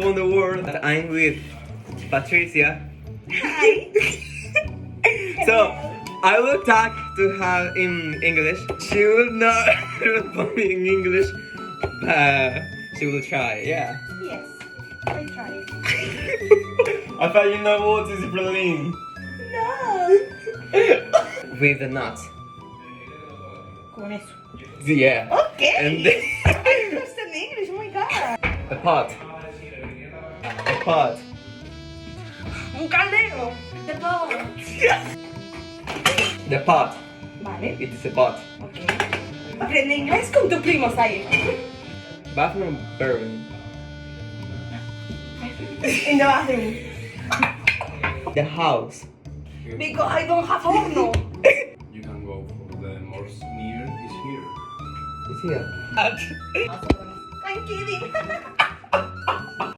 On the world that I'm with Patricia. Hi. So I will talk to her in English. She will not respond me in English, but she will try. Yeah. Yes, I tried. I thought you know what is Berlin. No. With the nuts. Con eso. Yeah. Okay. And then I understand English. Oh my god. a pot. A pot. Un caldero. The bowl. The pot. Vale. It is a pot. Okay. Aprende inglés con tu primo, Sai. Bathroom burn. In the bathroom. The house. Because I don't have horno. You can go for the more near is here. It's here. I'm kidding.